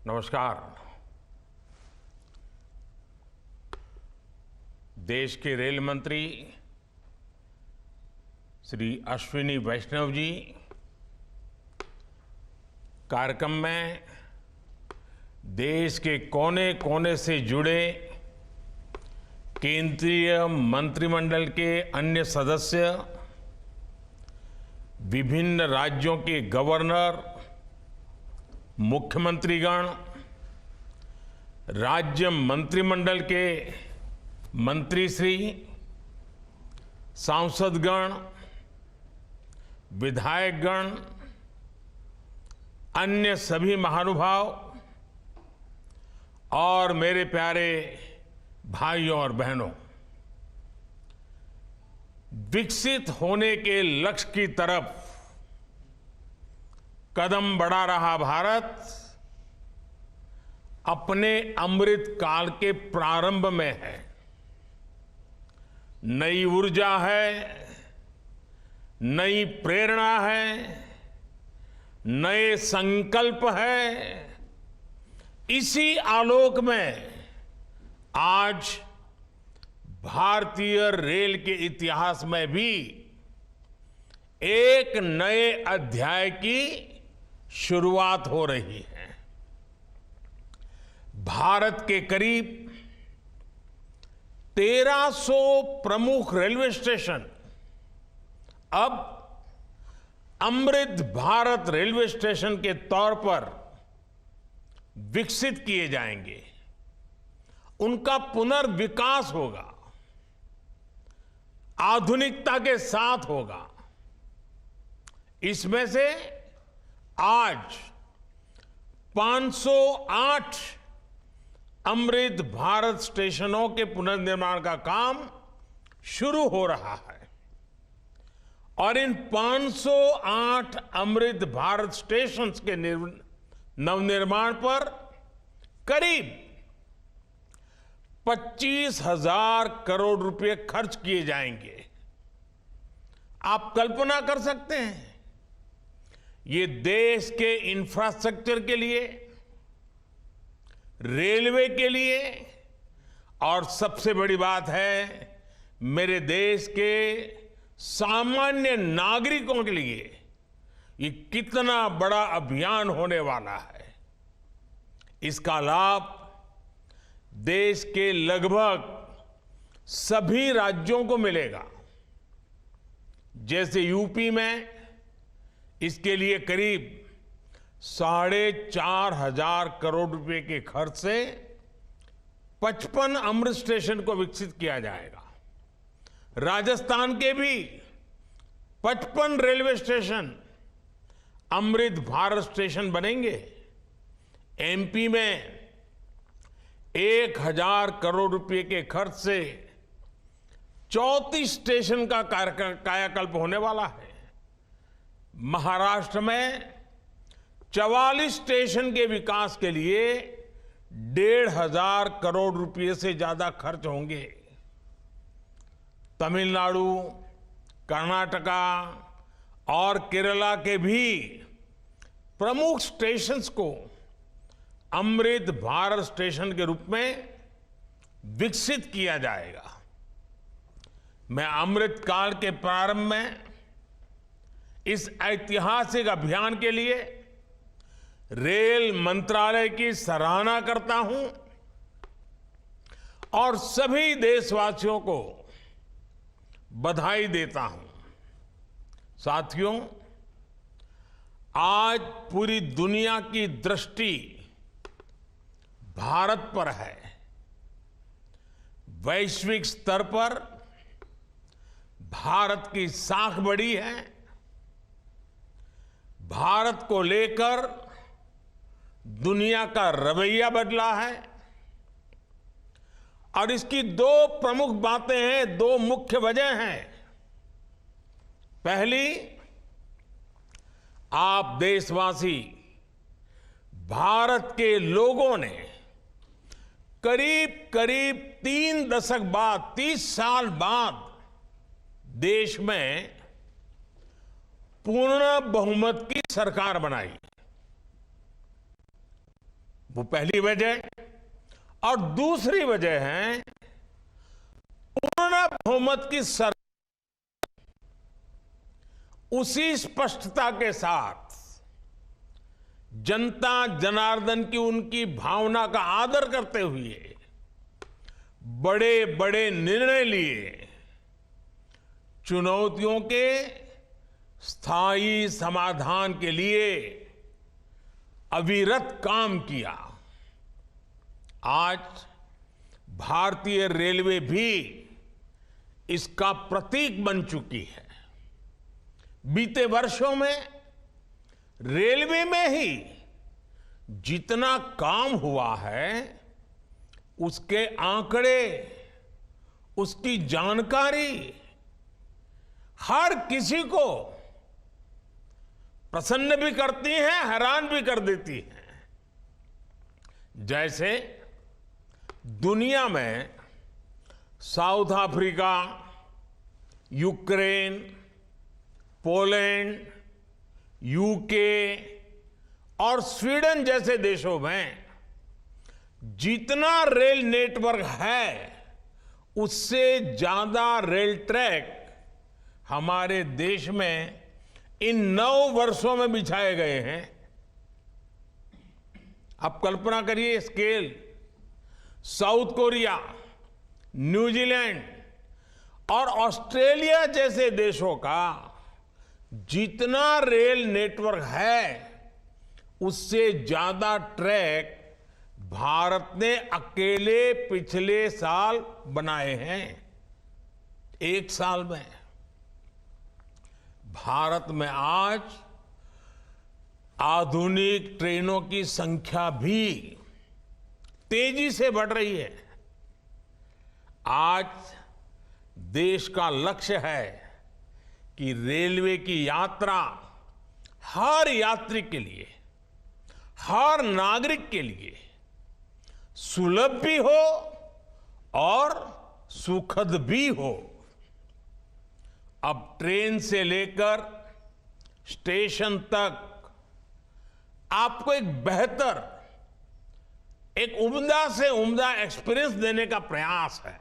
नमस्कार। देश के रेल मंत्री श्री अश्विनी वैष्णव जी कार्यक्रम में देश के कोने कोने से जुड़े केंद्रीय मंत्रिमंडल के अन्य सदस्य, विभिन्न राज्यों के गवर्नर, मुख्यमंत्रीगण, राज्य मंत्रिमंडल के मंत्रीश्री, सांसदगण, विधायकगण, अन्य सभी महानुभाव और मेरे प्यारे भाइयों और बहनों, विकसित होने के लक्ष्य की तरफ कदम बढ़ा रहा भारत अपने अमृत काल के प्रारंभ में है। नई ऊर्जा है, नई प्रेरणा है, नए संकल्प है। इसी आलोक में आज भारतीय रेल के इतिहास में भी एक नए अध्याय की शुरुआत हो रही है। भारत के करीब 1300 प्रमुख रेलवे स्टेशन अब अमृत भारत रेलवे स्टेशन के तौर पर विकसित किए जाएंगे। उनका पुनर्विकास होगा, आधुनिकता के साथ होगा। इसमें से आज 508 अमृत भारत स्टेशनों के पुनर्निर्माण का काम शुरू हो रहा है और इन 508 अमृत भारत स्टेशन के नवनिर्माण पर करीब 25,000 करोड़ रुपए खर्च किए जाएंगे। आप कल्पना कर सकते हैं, ये देश के इंफ्रास्ट्रक्चर के लिए, रेलवे के लिए और सबसे बड़ी बात है मेरे देश के सामान्य नागरिकों के लिए ये कितना बड़ा अभियान होने वाला है। इसका लाभ देश के लगभग सभी राज्यों को मिलेगा। जैसे यूपी में इसके लिए करीब 4,500 करोड़ रुपए के खर्च से 55 अमृत स्टेशन को विकसित किया जाएगा। राजस्थान के भी 55 railway station Amrit Bharat station बनेंगे। एमपी में 1,000 करोड़ रुपए के खर्च से 34 स्टेशन का कायाकल्प होने वाला है। महाराष्ट्र में 44 स्टेशन के विकास के लिए 1,500 करोड़ रुपए से ज्यादा खर्च होंगे। तमिलनाडु, कर्नाटका और केरला के भी प्रमुख स्टेशंस को अमृत भारत स्टेशन के रूप में विकसित किया जाएगा। मैं अमृत काल के प्रारंभ में इस ऐतिहासिक अभियान के लिए रेल मंत्रालय की सराहना करता हूं और सभी देशवासियों को बधाई देता हूं। साथियों, आज पूरी दुनिया की दृष्टि भारत पर है। वैश्विक स्तर पर भारत की साख बढ़ी है। भारत को लेकर दुनिया का रवैया बदला है और इसकी दो प्रमुख बातें हैं, दो मुख्य वजह हैं। पहली, आप देशवासी, भारत के लोगों ने करीब करीब 3 दशक बाद, 30 साल बाद देश में पूर्ण बहुमत की सरकार बनाई। वो पहली वजह। और दूसरी वजह है पूर्ण बहुमत की सरकार उसी स्पष्टता के साथ जनता जनार्दन की उनकी भावना का आदर करते हुए बड़े बड़े निर्णय लिए, चुनौतियों के स्थायी समाधान के लिए अविरत काम किया। आज भारतीय रेलवे भी इसका प्रतीक बन चुकी है। बीते वर्षों में रेलवे में ही जितना काम हुआ है, उसके आंकड़े, उसकी जानकारी हर किसी को प्रसन्न भी करती हैं, हैरान भी कर देती हैं। जैसे दुनिया में south Africa, Ukraine, Poland, UK और स्वीडन जैसे देशों में जितना रेल नेटवर्क है, उससे ज्यादा रेल ट्रैक हमारे देश में इन 9 वर्षों में बिछाए गए हैं। आप कल्पना करिए स्केल। साउथ कोरिया, न्यूजीलैंड और ऑस्ट्रेलिया जैसे देशों का जितना रेल नेटवर्क है, उससे ज्यादा ट्रैक भारत ने अकेले पिछले साल बनाए हैं। एक साल में भारत में आज आधुनिक ट्रेनों की संख्या भी तेजी से बढ़ रही है। आज देश का लक्ष्य है कि रेलवे की यात्रा हर यात्री के लिए, हर नागरिक के लिए सुलभ भी हो और सुखद भी हो। अब ट्रेन से लेकर स्टेशन तक आपको एक बेहतर, एक उम्दा से उम्दा एक्सपीरियंस देने का प्रयास है।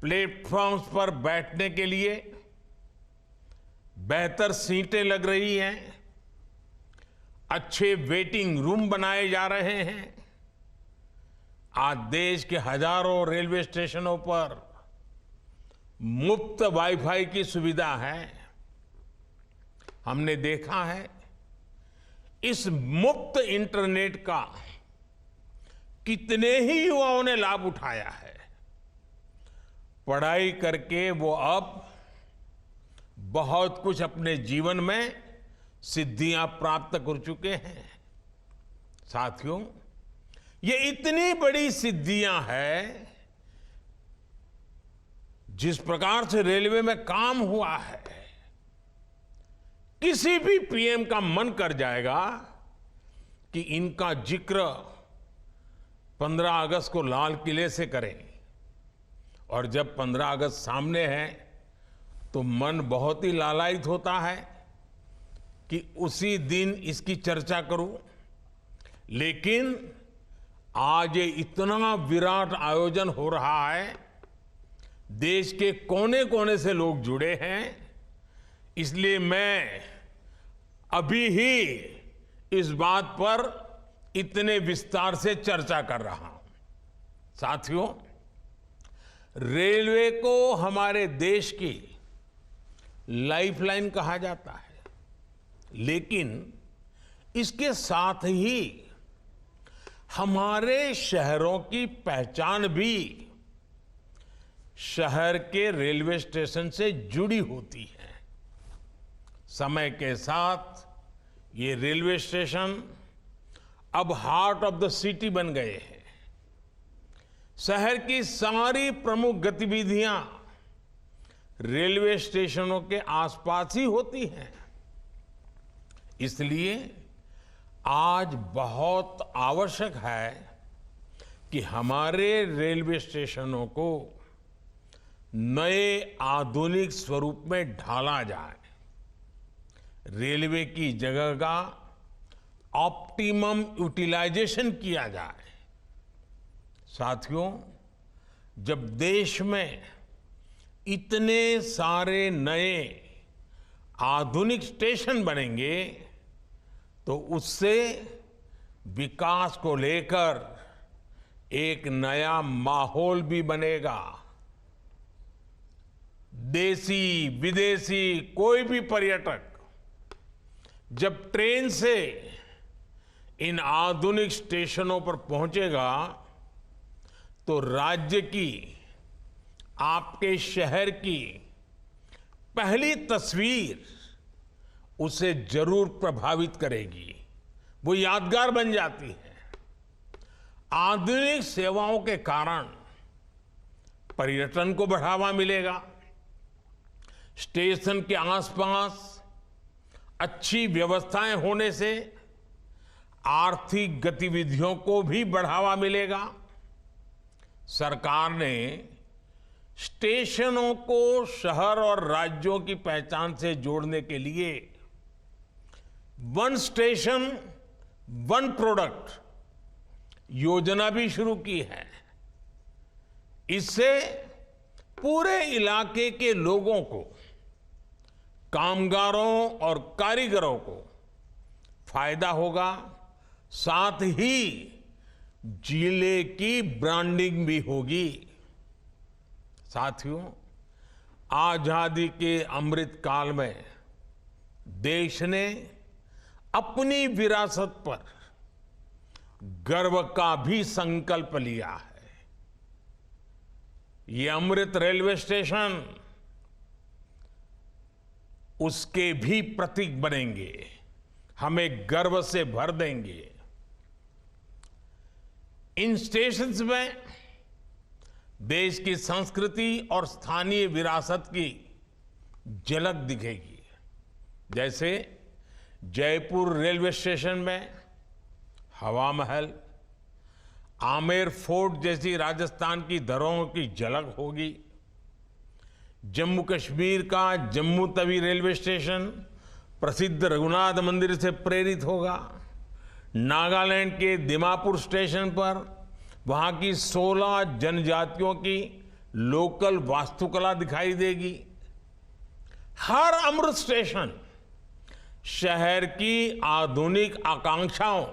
प्लेटफॉर्म्स पर बैठने के लिए बेहतर सीटें लग रही हैं, अच्छे वेटिंग रूम बनाए जा रहे हैं। आज देश के हजारों रेलवे स्टेशनों पर मुफ्त वाईफाई की सुविधा है। हमने देखा है इस मुफ्त इंटरनेट का कितने ही युवाओं ने लाभ उठाया है। पढ़ाई करके वो अब बहुत कुछ अपने जीवन में सिद्धियां प्राप्त कर चुके हैं। साथियों, ये इतनी बड़ी सिद्धियां हैं, जिस प्रकार से रेलवे में काम हुआ है, किसी भी पीएम का मन कर जाएगा कि इनका जिक्र 15 अगस्त को लाल किले से करें। और जब 15 अगस्त सामने है तो मन बहुत ही लालायित होता है कि उसी दिन इसकी चर्चा करूं। लेकिन आज ये इतना विराट आयोजन हो रहा है, देश के कोने कोने से लोग जुड़े हैं, इसलिए मैं अभी ही इस बात पर इतने विस्तार से चर्चा कर रहा हूं। साथियों, रेलवे को हमारे देश की लाइफलाइन कहा जाता है, लेकिन इसके साथ ही हमारे शहरों की पहचान भी शहर के रेलवे स्टेशन से जुड़ी होती है। समय के साथ ये रेलवे स्टेशन अब हार्ट ऑफ द सिटी बन गए हैं। शहर की सारी प्रमुख गतिविधियां रेलवे स्टेशनों के आसपास ही होती हैं। इसलिए आज बहुत आवश्यक है कि हमारे रेलवे स्टेशनों को नए आधुनिक स्वरूप में ढाला जाए। रेलवे की जगह ऑप्टिमम यूटिलाइजेशन किया जाए। साथियों, जब देश में इतने सारे नए आधुनिक स्टेशन बनेंगे तो उससे विकास को लेकर एक नया माहौल भी बनेगा। देसी विदेशी कोई भी पर्यटक जब ट्रेन से इन आधुनिक स्टेशनों पर पहुंचेगा तो राज्य की, आपके शहर की पहली तस्वीर उसे जरूर प्रभावित करेगी, वो यादगार बन जाती है। आधुनिक सेवाओं के कारण पर्यटन को बढ़ावा मिलेगा। स्टेशन के आसपास अच्छी व्यवस्थाएं होने से आर्थिक गतिविधियों को भी बढ़ावा मिलेगा। सरकार ने स्टेशनों को शहर और राज्यों की पहचान से जोड़ने के लिए वन स्टेशन वन प्रोडक्ट योजना भी शुरू की है। इससे पूरे इलाके के लोगों को, कामगारों और कारीगरों को फायदा होगा, साथ ही जिले की ब्रांडिंग भी होगी। साथियों, आजादी के अमृत काल में देश ने अपनी विरासत पर गर्व का भी संकल्प लिया है। ये अमृत रेलवे स्टेशन उसके भी प्रतीक बनेंगे, हमें गर्व से भर देंगे। इन स्टेशंस में देश की संस्कृति और स्थानीय विरासत की झलक दिखेगी। जैसे जयपुर रेलवे स्टेशन में हवा महल, आमेर फोर्ट जैसी राजस्थान की धरोहरों की झलक होगी। जम्मू कश्मीर का जम्मू तवी रेलवे स्टेशन प्रसिद्ध रघुनाथ मंदिर से प्रेरित होगा। नागालैंड के दिमापुर स्टेशन पर वहां की 16 जनजातियों की लोकल वास्तुकला दिखाई देगी। हर अमृत स्टेशन शहर की आधुनिक आकांक्षाओं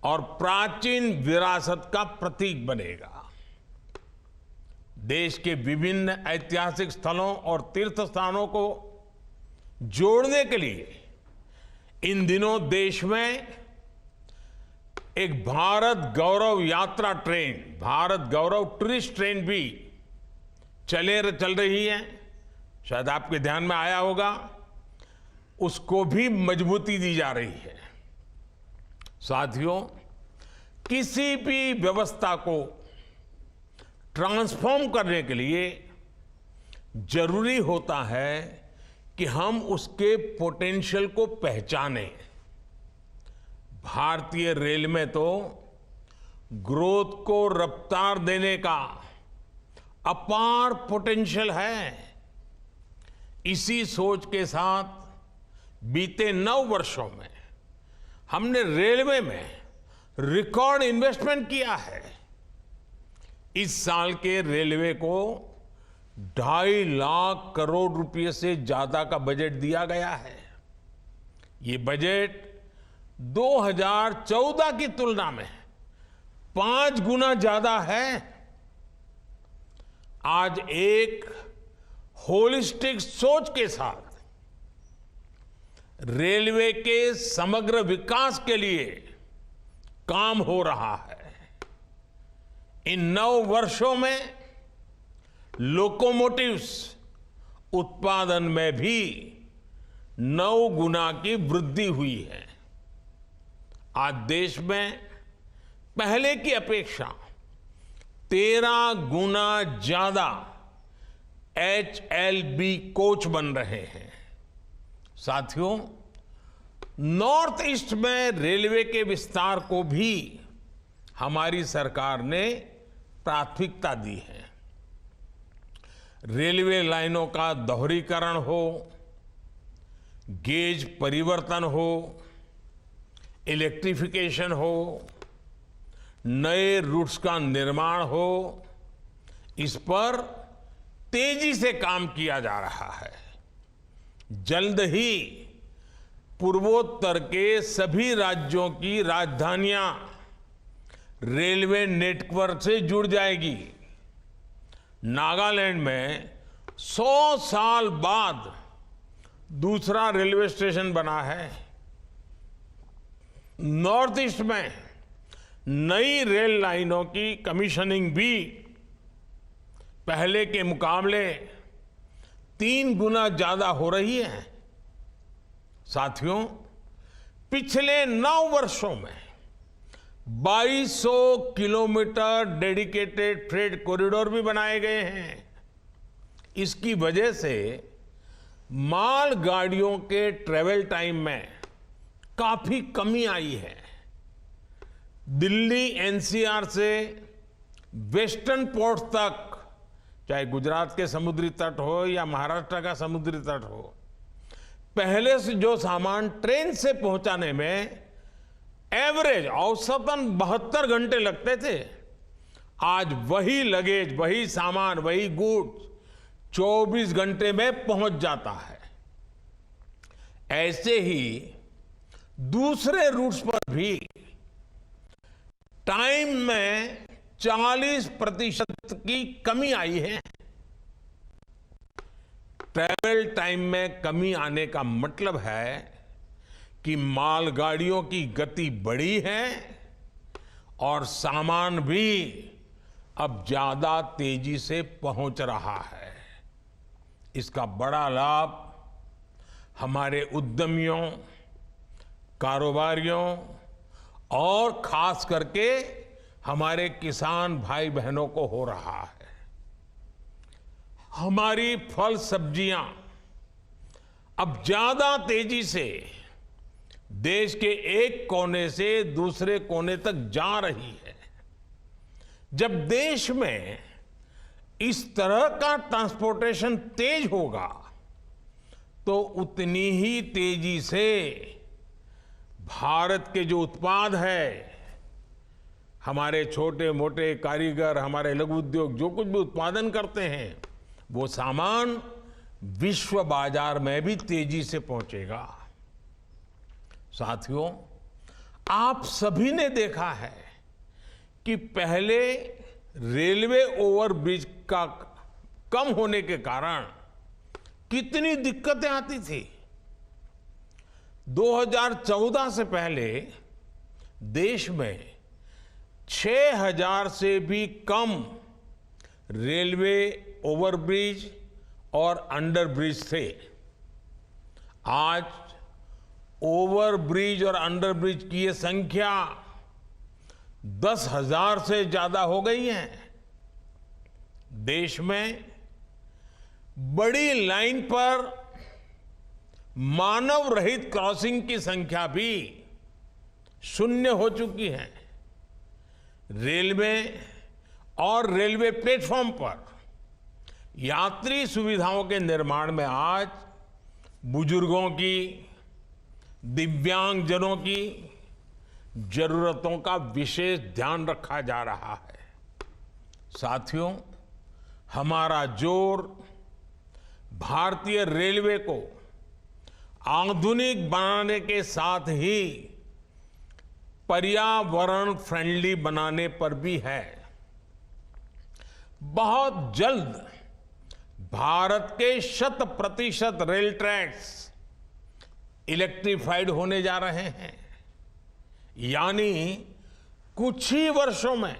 और प्राचीन विरासत का प्रतीक बनेगा। देश के विभिन्न ऐतिहासिक स्थलों और तीर्थ स्थानों को जोड़ने के लिए इन दिनों देश में एक भारत गौरव यात्रा ट्रेन, भारत गौरव टूरिस्ट ट्रेन भी चल रही है। शायद आपके ध्यान में आया होगा, उसको भी मजबूती दी जा रही है। साथियों, किसी भी व्यवस्था को ट्रांसफॉर्म करने के लिए जरूरी होता है कि हम उसके पोटेंशियल को पहचानें। भारतीय रेल में तो ग्रोथ को रफ्तार देने का अपार पोटेंशियल है। इसी सोच के साथ बीते 9 वर्षों में हमने रेलवे में रिकॉर्ड इन्वेस्टमेंट किया है। इस साल के रेलवे को 2.5 लाख करोड़ रुपए से ज्यादा का बजट दिया गया है। ये बजट 2014 की तुलना में 5 गुना ज्यादा है। आज एक होलिस्टिक सोच के साथ रेलवे के समग्र विकास के लिए काम हो रहा है। इन 9 वर्षों में लोकोमोटिव्स उत्पादन में भी 9 गुना की वृद्धि हुई है। आज देश में पहले की अपेक्षा 13 गुना ज्यादा HLB कोच बन रहे हैं। साथियों, नॉर्थ ईस्ट में रेलवे के विस्तार को भी हमारी सरकार ने प्राथमिकता दी है। रेलवे लाइनों का दोहरीकरण हो, गेज परिवर्तन हो, इलेक्ट्रिफिकेशन हो, नए रूट्स का निर्माण हो, इस पर तेजी से काम किया जा रहा है। जल्द ही पूर्वोत्तर के सभी राज्यों की राजधानियां रेलवे नेटवर्क से जुड़ जाएगी। नागालैंड में 100 साल बाद दूसरा रेलवे स्टेशन बना है। नॉर्थ ईस्ट में नई रेल लाइनों की कमीशनिंग भी पहले के मुकाबले 3 गुना ज्यादा हो रही है। साथियों, पिछले 9 वर्षों में 2200 किलोमीटर डेडिकेटेड फ्रेट कॉरिडोर भी बनाए गए हैं। इसकी वजह से माल गाड़ियों के ट्रेवल टाइम में काफी कमी आई है। दिल्ली एनसीआर से वेस्टर्न पोर्ट तक, चाहे गुजरात के समुद्री तट हो या महाराष्ट्र का समुद्री तट हो, पहले से जो सामान ट्रेन से पहुंचाने में एवरेज औसतन 72 घंटे लगते थे, आज वही लगेज, वही सामान, वही गुड्स 24 घंटे में पहुंच जाता है। ऐसे ही दूसरे रूट्स पर भी टाइम में 40% की कमी आई है। ट्रैवल टाइम में कमी आने का मतलब है कि मालगाड़ियों की गति बढ़ी है और सामान भी अब ज्यादा तेजी से पहुंच रहा है। इसका बड़ा लाभ हमारे उद्यमियों, कारोबारियों और खास करके हमारे किसान भाई बहनों को हो रहा है। हमारी फल सब्जियां अब ज्यादा तेजी से देश के एक कोने से दूसरे कोने तक जा रही है। जब देश में इस तरह का ट्रांसपोर्टेशन तेज होगा तो उतनी ही तेजी से भारत के जो उत्पाद है, हमारे छोटे मोटे कारीगर, हमारे लघु उद्योग जो कुछ भी उत्पादन करते हैं, वो सामान विश्व बाजार में भी तेजी से पहुंचेगा। साथियों, आप सभी ने देखा है कि पहले रेलवे ओवरब्रिज का कम होने के कारण कितनी दिक्कतें आती थी। 2014 से पहले देश में 6000 से भी कम रेलवे ओवरब्रिज और अंडरब्रिज थे। आज ओवरब्रिज और अंडरब्रिज की ये संख्या 10,000 से ज्यादा हो गई है। देश में बड़ी लाइन पर मानव रहित क्रॉसिंग की संख्या भी 0 हो चुकी है। रेलवे और रेलवे प्लेटफॉर्म पर यात्री सुविधाओं के निर्माण में आज बुजुर्गों की, दिव्यांगजनों की जरूरतों का विशेष ध्यान रखा जा रहा है। साथियों, हमारा जोर भारतीय रेलवे को आधुनिक बनाने के साथ ही पर्यावरण फ्रेंडली बनाने पर भी है। बहुत जल्द भारत के 100% रेल ट्रैक्स इलेक्ट्रिफाइड होने जा रहे हैं। यानी कुछ ही वर्षों में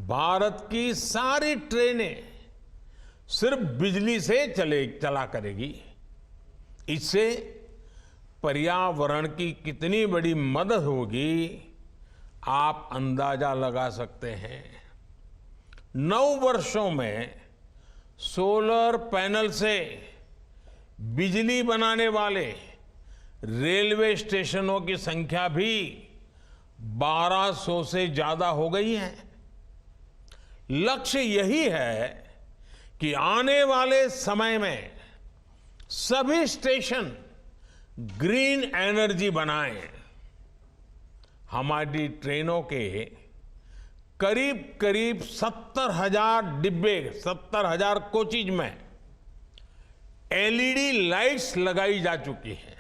भारत की सारी ट्रेनें सिर्फ बिजली से चला करेगी। इससे पर्यावरण की कितनी बड़ी मदद होगी, आप अंदाजा लगा सकते हैं। 9 वर्षों में सोलर पैनल से बिजली बनाने वाले रेलवे स्टेशनों की संख्या भी 1200 से ज्यादा हो गई है। लक्ष्य यही है कि आने वाले समय में सभी स्टेशन ग्रीन एनर्जी बनाएं। हमारी ट्रेनों के करीब करीब 70,000 डिब्बे, 70,000 कोचेज में एलईडी लाइट्स लगाई जा चुकी हैं।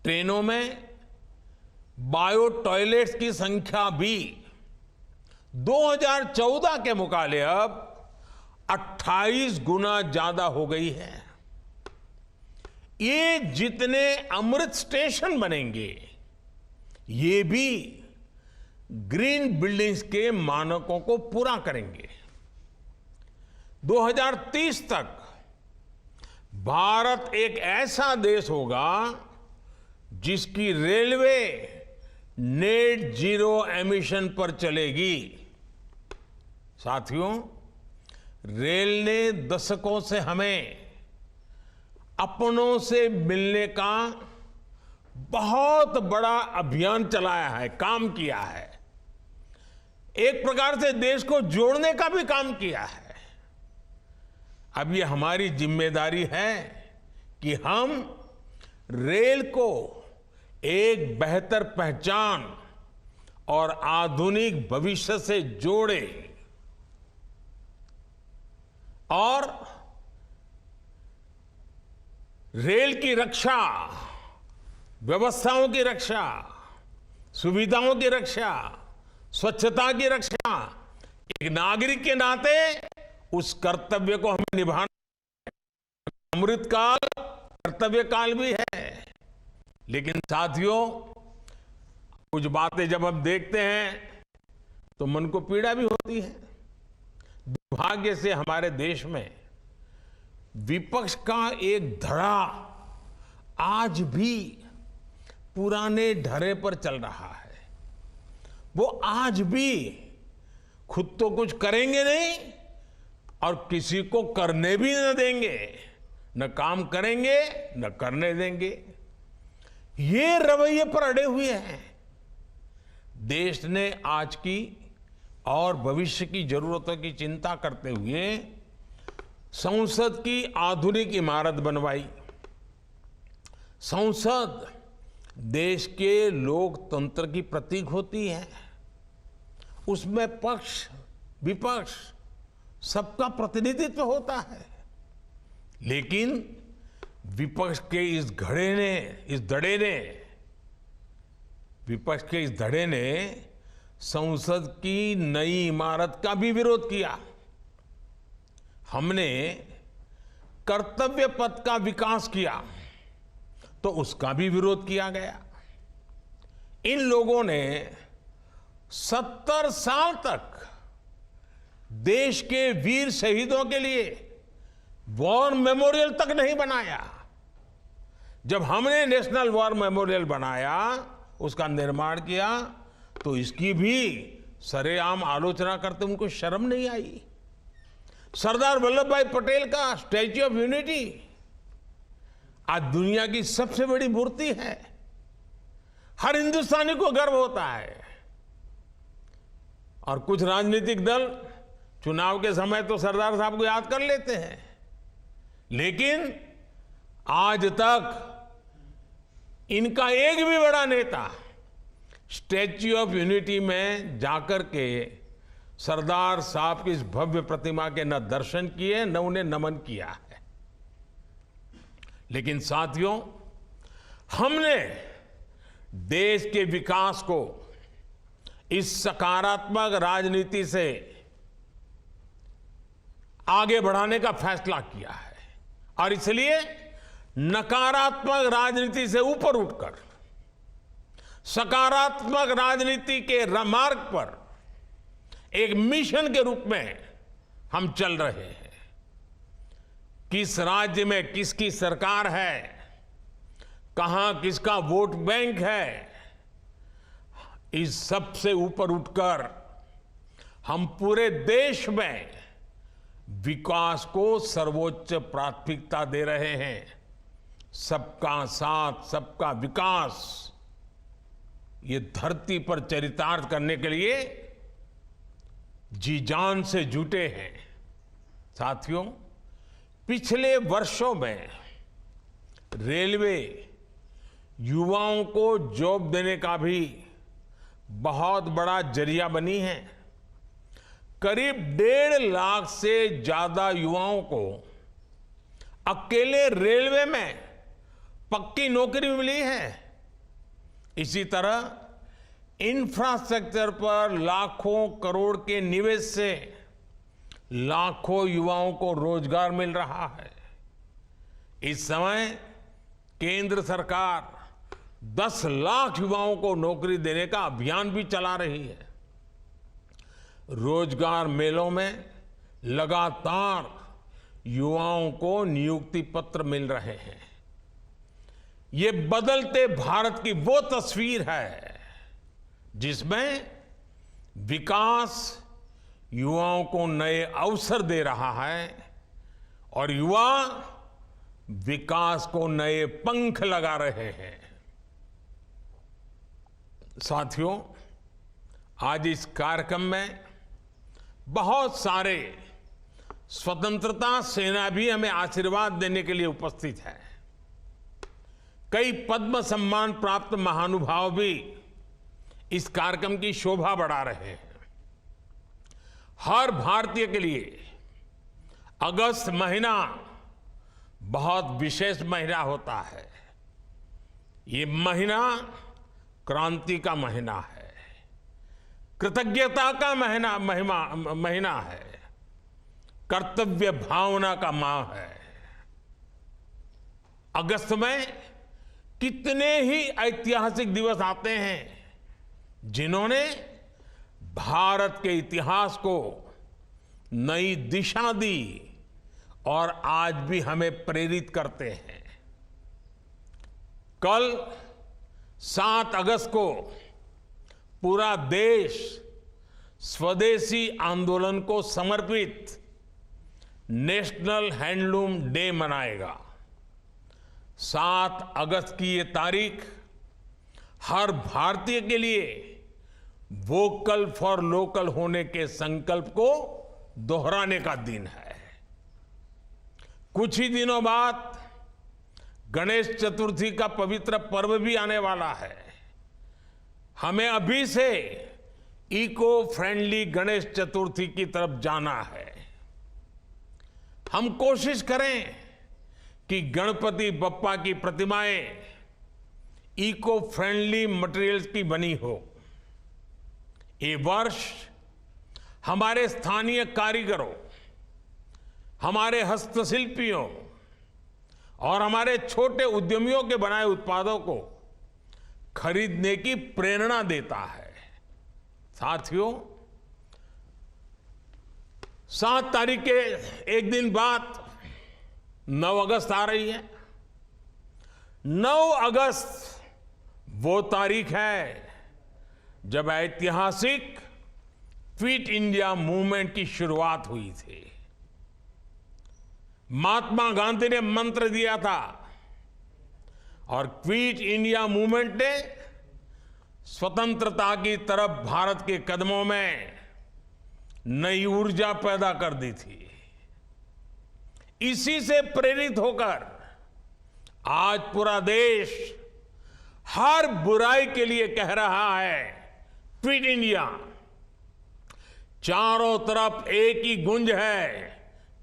ट्रेनों में बायो टॉयलेट्स की संख्या भी 2014 के मुकाबले अब 28 गुना ज्यादा हो गई है। ये जितने अमृत स्टेशन बनेंगे, ये भी ग्रीन बिल्डिंग्स के मानकों को पूरा करेंगे। 2030 तक भारत एक ऐसा देश होगा जिसकी रेलवे नेट जीरो एमिशन पर चलेगी। साथियों, रेल ने दशकों से हमें अपनों से मिलने का बहुत बड़ा अभियान चलाया है, काम किया है। एक प्रकार से देश को जोड़ने का भी काम किया है। अब ये हमारी जिम्मेदारी है कि हम रेल को एक बेहतर पहचान और आधुनिक भविष्य से जोड़ें और रेल की रक्षा, व्यवस्थाओं की रक्षा, सुविधाओं की रक्षा, स्वच्छता की रक्षा, एक नागरिक के नाते उस कर्तव्य को हमें निभाना। अमृतकाल कर्तव्य काल भी है। लेकिन साथियों, कुछ बातें जब हम देखते हैं तो मन को पीड़ा भी होती है। दुर्भाग्य से हमारे देश में विपक्ष का एक धड़ा आज भी पुराने ढर्रे पर चल रहा है। वो आज भी खुद तो कुछ करेंगे नहीं और किसी को करने भी न देंगे, न काम करेंगे न करने देंगे। ये रवैये पर अड़े हुए हैं। देश ने आज की और भविष्य की जरूरतों की चिंता करते हुए संसद की आधुनिक इमारत बनवाई। संसद देश के लोकतंत्र की प्रतीक होती है। उसमें पक्ष विपक्ष सबका प्रतिनिधित्व होता है। लेकिन विपक्ष के इस धड़े ने संसद की नई इमारत का भी विरोध किया। हमने कर्तव्य पथ का विकास किया तो उसका भी विरोध किया गया। इन लोगों ने 70 साल तक देश के वीर शहीदों के लिए वॉर मेमोरियल तक नहीं बनाया। जब हमने नेशनल वॉर मेमोरियल बनाया, उसका निर्माण किया, तो इसकी भी सरेआम आलोचना करते उनको शर्म नहीं आई। सरदार वल्लभ भाई पटेल का स्टैच्यू ऑफ यूनिटी आज दुनिया की सबसे बड़ी मूर्ति है। हर हिंदुस्तानी को गर्व होता है। और कुछ राजनीतिक दल चुनाव के समय तो सरदार साहब को याद कर लेते हैं, लेकिन आज तक इनका एक भी बड़ा नेता स्टैच्यू ऑफ यूनिटी में जाकर के सरदार साहब की इस भव्य प्रतिमा के न दर्शन किए न उन्हें नमन किया है। लेकिन साथियों, हमने देश के विकास को इस सकारात्मक राजनीति से आगे बढ़ाने का फैसला किया है और इसलिए नकारात्मक राजनीति से ऊपर उठकर सकारात्मक राजनीति के मार्ग पर एक मिशन के रूप में हम चल रहे हैं। किस राज्य में किसकी सरकार है, कहां किसका वोट बैंक है, इस सब से ऊपर उठकर हम पूरे देश में विकास को सर्वोच्च प्राथमिकता दे रहे हैं। सबका साथ सबका विकास, ये धरती पर चरितार्थ करने के लिए जी जान से जुटे हैं। साथियों, पिछले वर्षों में रेलवे युवाओं को जॉब देने का भी बहुत बड़ा जरिया बनी है। करीब 1.5 लाख से ज्यादा युवाओं को अकेले रेलवे में पक्की नौकरी मिली है। इसी तरह इंफ्रास्ट्रक्चर पर लाखों करोड़ के निवेश से लाखों युवाओं को रोजगार मिल रहा है। इस समय केंद्र सरकार 10 लाख युवाओं को नौकरी देने का अभियान भी चला रही है। रोजगार मेलों में लगातार युवाओं को नियुक्ति पत्र मिल रहे हैं। ये बदलते भारत की वो तस्वीर है जिसमें विकास युवाओं को नए अवसर दे रहा है और युवा विकास को नए पंख लगा रहे हैं। साथियों, आज इस कार्यक्रम में बहुत सारे स्वतंत्रता सेना भी हमें आशीर्वाद देने के लिए उपस्थित है। कई पद्म सम्मान प्राप्त महानुभाव भी इस कार्यक्रम की शोभा बढ़ा रहे हैं। हर भारतीय के लिए अगस्त महीना बहुत विशेष महीना होता है। ये महीना क्रांति का महीना है, कृतज्ञता का महीना है, कर्तव्य भावना का माह है। अगस्त में कितने ही ऐतिहासिक दिवस आते हैं जिन्होंने भारत के इतिहास को नई दिशा दी और आज भी हमें प्रेरित करते हैं। कल 7 अगस्त को पूरा देश स्वदेशी आंदोलन को समर्पित नेशनल हैंडलूम डे मनाएगा। 7 अगस्त की ये तारीख हर भारतीय के लिए वोकल फॉर लोकल होने के संकल्प को दोहराने का दिन है। कुछ ही दिनों बाद गणेश चतुर्थी का पवित्र पर्व भी आने वाला है। हमें अभी से इको फ्रेंडली गणेश चतुर्थी की तरफ जाना है। हम कोशिश करें कि गणपति बप्पा की प्रतिमाएं इको फ्रेंडली मटेरियल्स की बनी हो। ये वर्ष हमारे स्थानीय कारीगरों, हमारे हस्तशिल्पियों और हमारे छोटे उद्यमियों के बनाए उत्पादों को खरीदने की प्रेरणा देता है। साथियों, 7 तारीख के एक दिन बाद 9 अगस्त आ रही है। 9 अगस्त वो तारीख है जब ऐतिहासिक क्विट इंडिया मूवमेंट की शुरुआत हुई थी। महात्मा गांधी ने मंत्र दिया था और क्विट इंडिया मूवमेंट ने स्वतंत्रता की तरफ भारत के कदमों में नई ऊर्जा पैदा कर दी थी। इसी से प्रेरित होकर आज पूरा देश हर बुराई के लिए कह रहा है क्विट इंडिया। चारों तरफ एक ही गूंज है,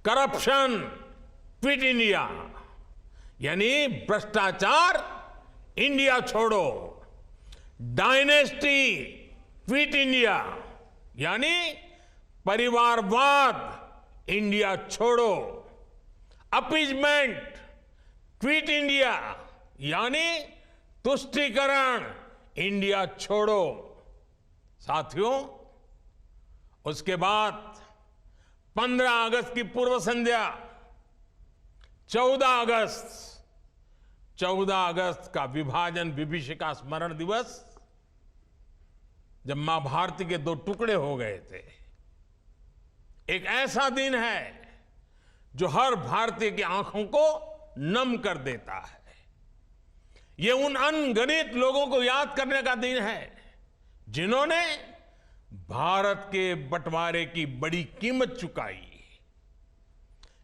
करप्शन क्विट इंडिया, यानी भ्रष्टाचार इंडिया छोड़ो। डायनेस्टी क्विट इंडिया, यानी परिवारवाद इंडिया छोड़ो। अपीजमेंट क्विट इंडिया, यानी तुष्टीकरण इंडिया छोड़ो। साथियों, उसके बाद 15 अगस्त की पूर्व संध्या 14 अगस्त का विभाजन विभीषिका स्मरण दिवस, जब मां भारती के 2 टुकड़े हो गए थे। एक ऐसा दिन है जो हर भारतीय की आंखों को नम कर देता है। ये उन अनगिनत लोगों को याद करने का दिन है जिन्होंने भारत के बंटवारे की बड़ी कीमत चुकाई।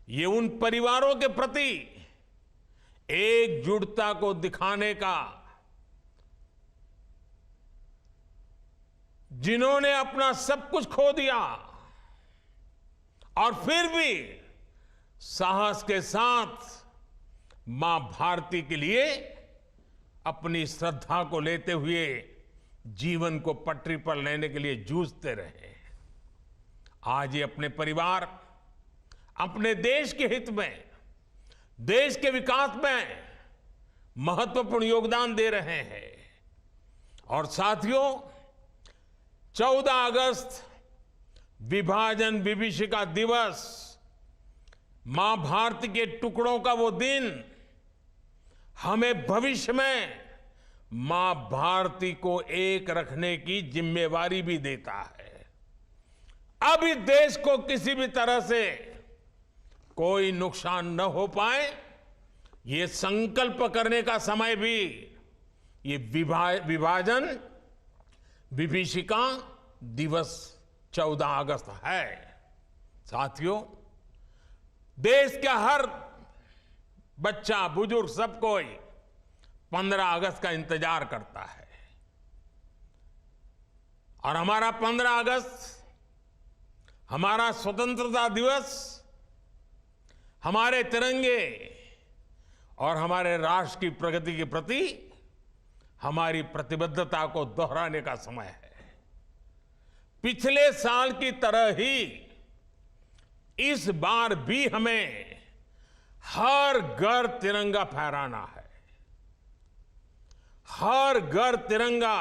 ये उन परिवारों के प्रति एकजुटता को दिखाने का जिन्होंने अपना सब कुछ खो दिया और फिर भी साहस के साथ मां भारती के लिए अपनी श्रद्धा को लेते हुए जीवन को पटरी पर लेने के लिए जूझते रहे। आज ये अपने परिवार, अपने देश के हित में, देश के विकास में महत्वपूर्ण योगदान दे रहे हैं। और साथियों, 14 अगस्त विभाजन विभीषिका दिवस, मां भारती के टुकड़ों का वो दिन हमें भविष्य में मां भारती को एक रखने की जिम्मेवारी भी देता है। अब इस देश को किसी भी तरह से कोई नुकसान न हो पाए, ये संकल्प करने का समय भी ये विभाजन विभीषिका दिवस 14 अगस्त है। साथियों, देश का हर बच्चा, बुजुर्ग, सब कोई 15 अगस्त का इंतजार करता है। और हमारा 15 अगस्त, हमारा स्वतंत्रता दिवस, हमारे तिरंगे और हमारे राष्ट्र की प्रगति के प्रति हमारी प्रतिबद्धता को दोहराने का समय है। पिछले साल की तरह ही इस बार भी हमें हर घर तिरंगा फहराना है। हर घर तिरंगा,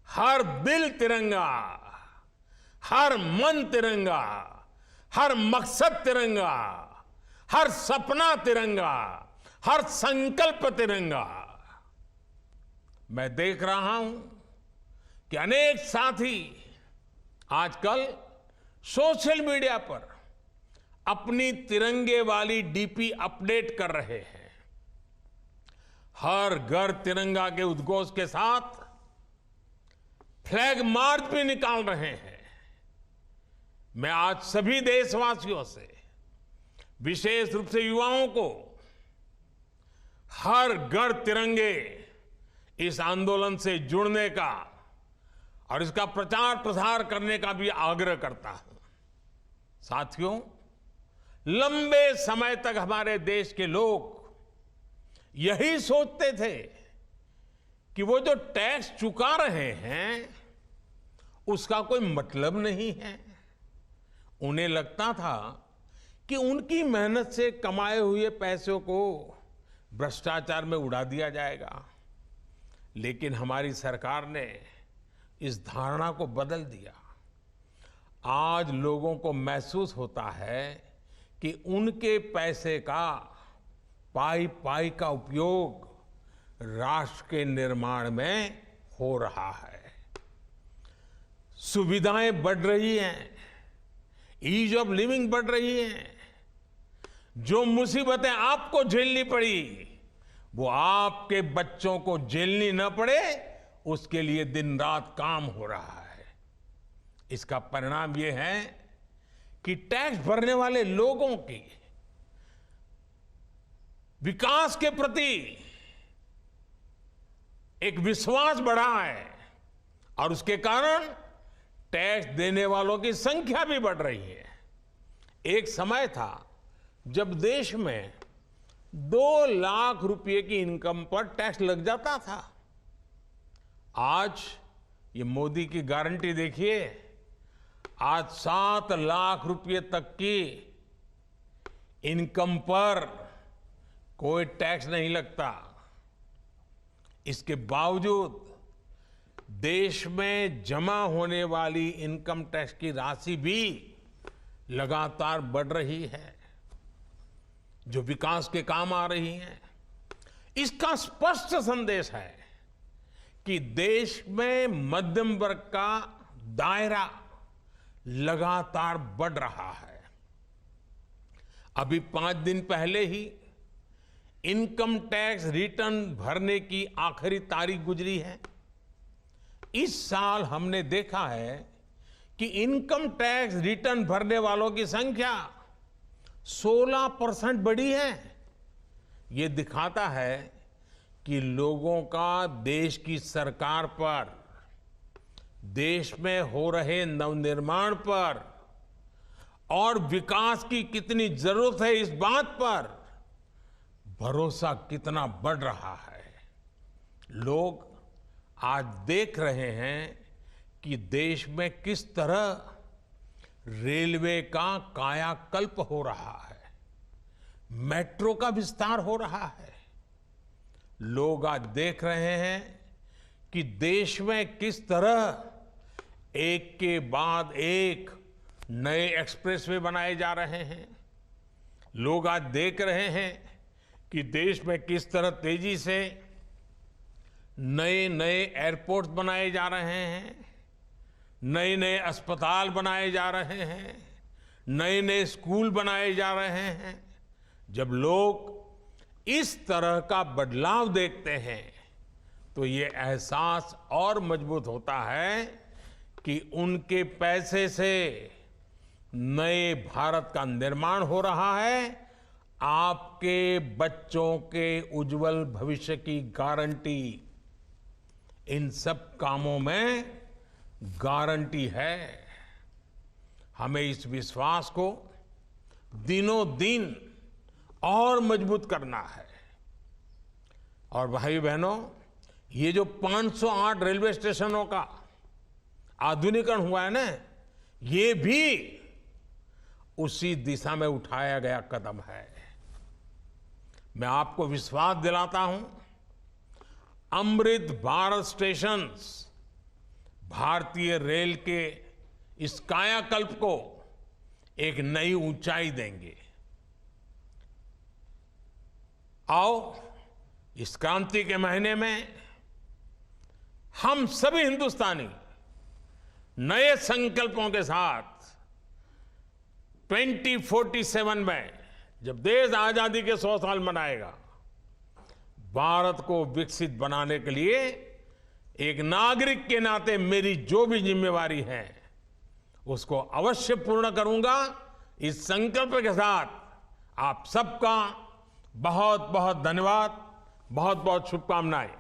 हर दिल तिरंगा, हर मन तिरंगा, हर मकसद तिरंगा, हर सपना तिरंगा, हर संकल्प तिरंगा। मैं देख रहा हूं कि अनेक साथी आजकल सोशल मीडिया पर अपनी तिरंगे वाली डीपी अपडेट कर रहे हैं। हर घर तिरंगा के उद्घोष के साथ फ्लैग मार्च भी निकाल रहे हैं। मैं आज सभी देशवासियों से, विशेष रूप से युवाओं को, हर घर तिरंगे इस आंदोलन से जुड़ने का और इसका प्रचार प्रसार करने का भी आग्रह करता हूं। साथियों, लंबे समय तक हमारे देश के लोग यही सोचते थे कि वो जो टैक्स चुका रहे हैं उसका कोई मतलब नहीं है। उन्हें लगता था कि उनकी मेहनत से कमाए हुए पैसों को भ्रष्टाचार में उड़ा दिया जाएगा। लेकिन हमारी सरकार ने इस धारणा को बदल दिया। आज लोगों को महसूस होता है कि उनके पैसे का पाई पाई का उपयोग राष्ट्र के निर्माण में हो रहा है। सुविधाएं बढ़ रही हैं, ईज ऑफ लिविंग बढ़ रही है। जो मुसीबतें आपको झेलनी पड़ी वो आपके बच्चों को झेलनी न पड़े, उसके लिए दिन रात काम हो रहा है। इसका परिणाम ये है कि टैक्स भरने वाले लोगों की विकास के प्रति एक विश्वास बढ़ा है और उसके कारण टैक्स देने वालों की संख्या भी बढ़ रही है। एक समय था जब देश में 2 लाख रुपए की इनकम पर टैक्स लग जाता था। आज ये मोदी की गारंटी देखिए, आज 7 लाख रुपए तक की इनकम पर कोई टैक्स नहीं लगता। इसके बावजूद देश में जमा होने वाली इनकम टैक्स की राशि भी लगातार बढ़ रही है, जो विकास के काम आ रही है। इसका स्पष्ट संदेश है कि देश में मध्यम वर्ग का दायरा लगातार बढ़ रहा है। अभी 5 दिन पहले ही इनकम टैक्स रिटर्न भरने की आखिरी तारीख गुजरी है। इस साल हमने देखा है कि इनकम टैक्स रिटर्न भरने वालों की संख्या 16% बढ़ी है। ये दिखाता है कि लोगों का देश की सरकार पर देश में हो रहे नवनिर्माण पर और विकास की कितनी जरूरत है, इस बात पर भरोसा कितना बढ़ रहा है। लोग आज देख रहे हैं कि देश में किस तरह रेलवे का कायाकल्प हो रहा है, मेट्रो का विस्तार हो रहा है। लोग आज देख रहे हैं कि देश में किस तरह एक के बाद एक नए एक्सप्रेसवे बनाए जा रहे हैं। लोग आज देख रहे हैं कि देश में किस तरह तेजी से नए नए एयरपोर्ट बनाए जा रहे हैं, नए नए अस्पताल बनाए जा रहे हैं, नए नए स्कूल बनाए जा रहे हैं। जब लोग इस तरह का बदलाव देखते हैं तो ये एहसास और मजबूत होता है कि उनके पैसे से नए भारत का निर्माण हो रहा है। आपके बच्चों के उज्जवल भविष्य की गारंटी इन सब कामों में गारंटी है। हमें इस विश्वास को दिनों दिन और मजबूत करना है। और भाई बहनों, ये जो 508 रेलवे स्टेशनों का आधुनिकीकरण हुआ है ना, ये भी उसी दिशा में उठाया गया कदम है। मैं आपको विश्वास दिलाता हूं, अमृत भारत स्टेशंस भारतीय रेल के इस कायाकल्प को एक नई ऊंचाई देंगे। आओ, इस क्रांति के महीने में हम सभी हिंदुस्तानी नए संकल्पों के साथ 2047 में, जब देश आजादी के 100 साल मनाएगा, भारत को विकसित बनाने के लिए एक नागरिक के नाते मेरी जो भी जिम्मेवारी है उसको अवश्य पूर्ण करूंगा। इस संकल्प के साथ आप सबका बहुत बहुत धन्यवाद, बहुत बहुत शुभकामनाएं।